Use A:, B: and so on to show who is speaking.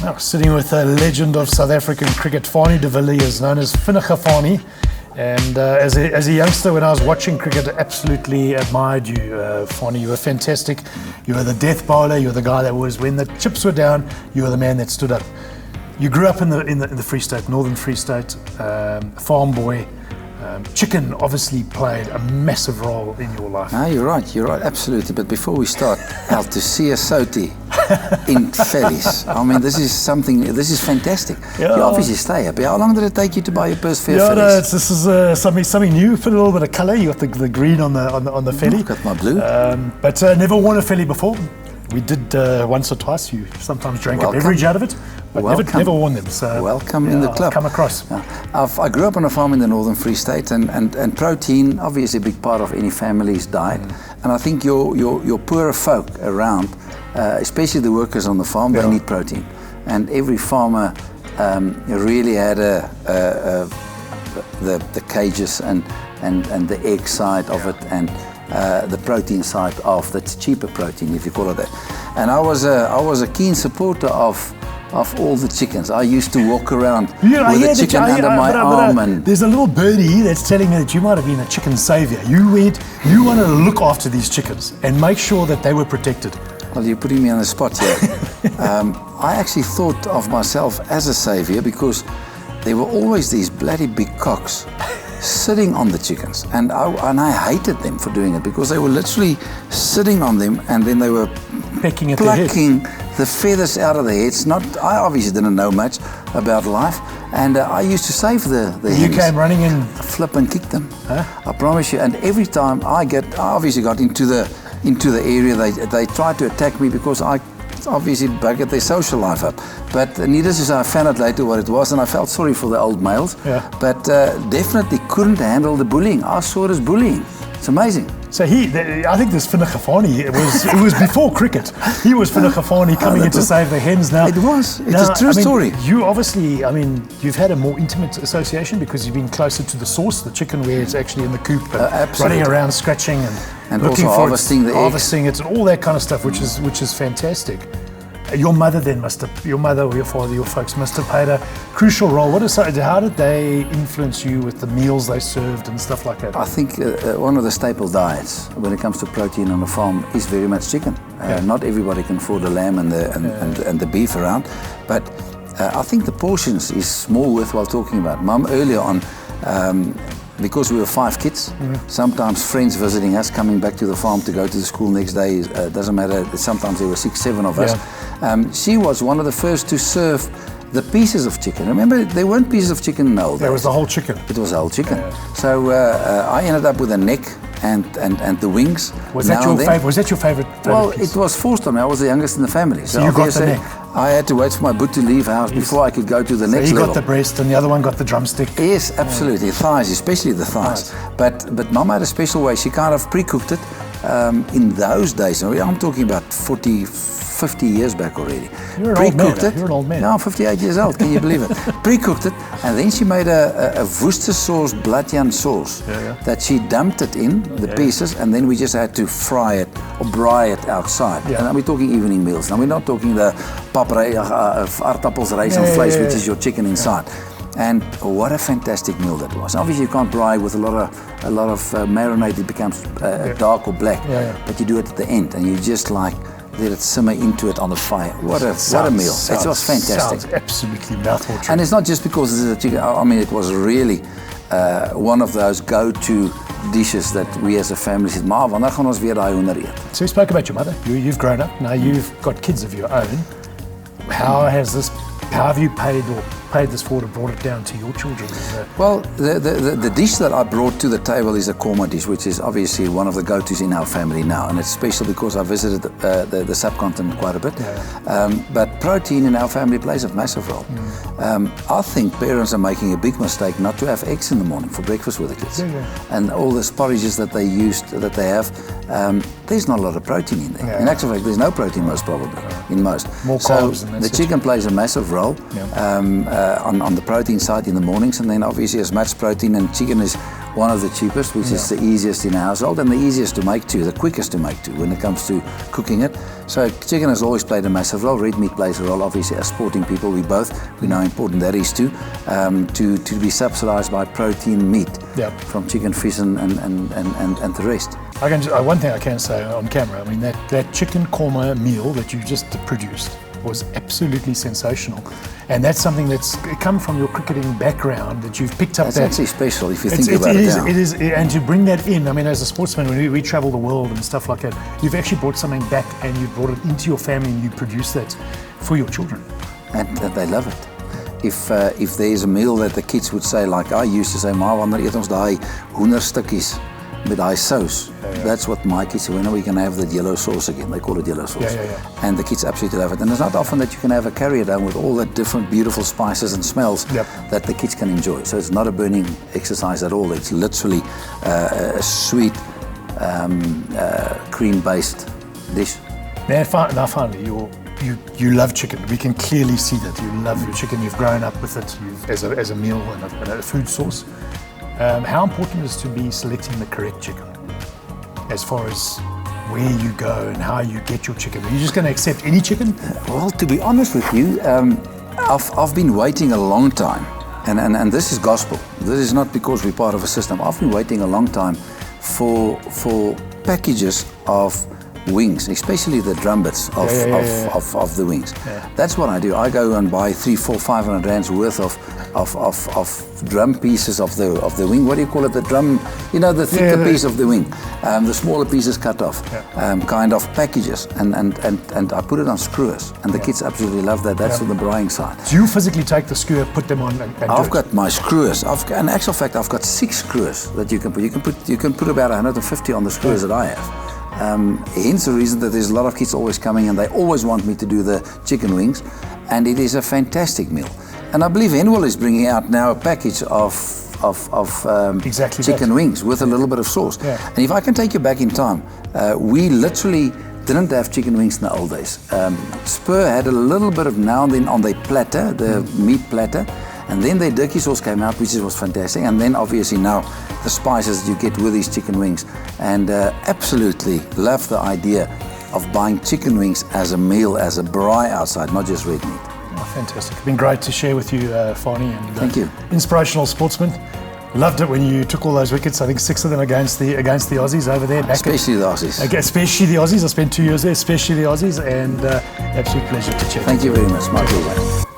A: Now, sitting with a legend of South African cricket, Fanie de Villiers, known as Fanie. And as a youngster, when I was watching cricket, I absolutely admired you, Fanie. You were fantastic. You were the death bowler. You were the guy that was, when the chips were down, you were the man that stood up. You grew up in the Free State, Northern Free State, farm boy. Chicken obviously played a massive role in your life.
B: No, you're right, absolutely. But before we start, Al, to see a Soti in Fellies, I mean, this is fantastic.
A: Yeah.
B: You obviously stay up. How long did it take you to buy your first fair
A: Yeah,
B: Fellies?
A: this is something new. Put a little bit of colour. You got the green on the Felly.
B: I've got my blue.
A: But never worn a Felly before. We did once or twice. You sometimes drank a beverage out of it, but never worn them. So
B: welcome in the club.
A: I've come across.
B: I grew up on a farm in the Northern Free State, and protein, obviously a big part of any family's diet. And I think your poorer folk around, especially the workers on the farm, they need protein. And every farmer really had the cages and the egg side of it, and the protein side of that's cheaper protein, if you call it that. And I was a keen supporter of all the chickens. I used to walk around with a chicken under my arm. And
A: there's a little birdie that's telling me that you might have been a chicken savior. You wanted to look after these chickens and make sure that they were protected.
B: Well, you're putting me on the spot here. I actually thought of myself as a savior because there were always these bloody big cocks sitting on the chickens, and I hated them for doing it because they were literally sitting on them, and then they were
A: pecking at
B: plucking the feathers out of their heads. I obviously didn't know much about life, and I used to save the hens.
A: You came running in,
B: flip and kick them.
A: Huh?
B: I promise you. And every time I obviously got into the area, they tried to attack me because I obviously buggered their social life up. But needless to say, I found out later what it was, and I felt sorry for the old males.
A: Yeah.
B: But definitely couldn't handle the bullying. I saw it as bullying. It's amazing.
A: So I think this Fanie, it was before cricket. He was Fanie coming in to save the hens. Now
B: it's a true story.
A: You obviously, you've had a more intimate association because you've been closer to the source, the chicken, where it's actually in the coop, running around, scratching, and
B: also harvesting the eggs.
A: Harvesting it, and all that kind of stuff, which is fantastic. Your mother or your father, your folks must have played a crucial role. How did they influence you with the meals they served and stuff like that?
B: I think one of the staple diets when it comes to protein on a farm is very much chicken. Not everybody can afford the lamb and the beef around, but I think the portions is more worthwhile talking about. Mum, earlier on, because we were 5 kids, sometimes friends visiting us, coming back to the farm to go to the school next day, doesn't matter, sometimes there were 6, 7 of us. She was one of the first to serve the pieces of chicken. Remember, there weren't pieces of chicken in the old days.
A: There was the whole chicken.
B: It was the whole chicken. So I ended up with a neck and the wings.
A: Was that your favorite?
B: Well,
A: piece?
B: It was forced on me. I was the youngest in the family.
A: So you got the neck.
B: I had to wait for my boot to leave house before I could go to the next level.
A: So you got the breast and the other one got the drumstick?
B: Yes, absolutely. Thighs, especially the thighs. Nice. But Mum had a special way. She kind of pre-cooked it in those days. I'm talking about 50 years back already.
A: You're an old man.
B: No, I'm 58 years old. Can you believe it? Pre-cooked it, and then she made a Worcester sauce, bloodjan sauce, that she dumped it in the pieces, and then we just had to fry it or braai it outside. And we're talking evening meals. Now we're not talking the aardappels, rice and vlees, which is your chicken inside. And what a fantastic meal that was. Obviously, you can't braai with a lot of marinade. It becomes dark or black. But you do it at the end, and you just let it simmer into it on the fire. What a meal. It was fantastic.
A: Sounds absolutely mouthwatering.
B: And it's not just because this is a chicken. I mean, it was really one of those go-to dishes that we as a family said, "Ma, wanneer gaan ons weer daai hoender eet?"
A: So you spoke about your mother. You've grown up. Now you've got kids of your own. How have you paid this forward and brought it down to your children?
B: Well, the dish that I brought to the table is a korma dish, which is obviously one of the go-tos in our family now, and it's special because I visited the subcontinent quite a bit. But protein in our family plays a massive role. I think parents are making a big mistake not to have eggs in the morning for breakfast with the kids, and all the porridges that they have. There's not a lot of protein in there. In actual fact, there's no protein most probably in most.
A: More carbs. So
B: the chicken plays a massive role. On the protein side in the mornings, and then obviously as much protein, and chicken is one of the cheapest, which is the easiest in a household and the easiest to make too, the quickest to make too when it comes to cooking it. So chicken has always played a massive role. Red meat plays a role, obviously, as sporting people. We know how important that is too, to be subsidized by protein meat from chicken, fish and the rest.
A: One thing I can say on camera, I mean, that chicken korma meal that you just produced was absolutely sensational. And that's something that's come from your cricketing background that you've picked up.
B: That's actually special if you think about it.
A: It is, and to bring that in, I mean, as a sportsman, when we travel the world and stuff like that, you've actually brought something back and you brought it into your family and you produce that for your children.
B: And they love it. If there's a meal that the kids would say, like I used to say, "Ma, wanneer eet ons daai hoenderstukkies met daai sauce?" That's what my kids say. When are we going to have the yellow sauce again? They call it yellow sauce. And the kids absolutely love it. And it's not often that you can have a carrier down with all the different beautiful spices and smells that the kids can enjoy. So it's not a burning exercise at all. It's literally a sweet cream-based dish.
A: Now finally, you love chicken. We can clearly see that you love your chicken. You've grown up with it as a meal and a food source. How important is it to be selecting the correct chicken as far as where you go and how you get your chicken? Are you just going to accept any chicken?
B: Well, to be honest with you, I've been waiting a long time, and this is gospel. This is not because we're part of a system. I've been waiting a long time for packages of wings, especially the drum bits of the wings. That's what I do. I go and buy 300, 400, 500 rands worth of drum pieces of the wing. What do you call it? The drum, you know, the thicker piece of the wing. The smaller pieces cut off, kind of packages, and I put it on skewers, and the kids absolutely love that. That's on the braaiing side.
A: So you physically take the skewer, put them on, and
B: I've got my skewers. In actual fact, I've got 6 skewers that you can put. You can put about 150 on the skewers that I have. Hence the reason that there's a lot of kids always coming and they always want me to do the chicken wings, and it is a fantastic meal. And I believe Henwell is bringing out now a package of chicken wings with a little bit of sauce. And if I can take you back in time, we literally didn't have chicken wings in the old days. Spur had a little bit of now and then on their platter, the meat platter, and then their turkey sauce came out, which was fantastic. And then obviously now the spices that you get with these chicken wings. And absolutely love the idea of buying chicken wings as a meal, as a braai outside, not just red meat.
A: Oh, fantastic. It's been great to share with you, Fanie. And,
B: thank you.
A: Inspirational sportsman. Loved it when you took all those wickets. I think 6 of them against the Aussies over there.
B: Especially the Aussies.
A: Especially the Aussies. I spent 2 years there, especially the Aussies. And absolute pleasure to chat.
B: Thank you very much. My pleasure.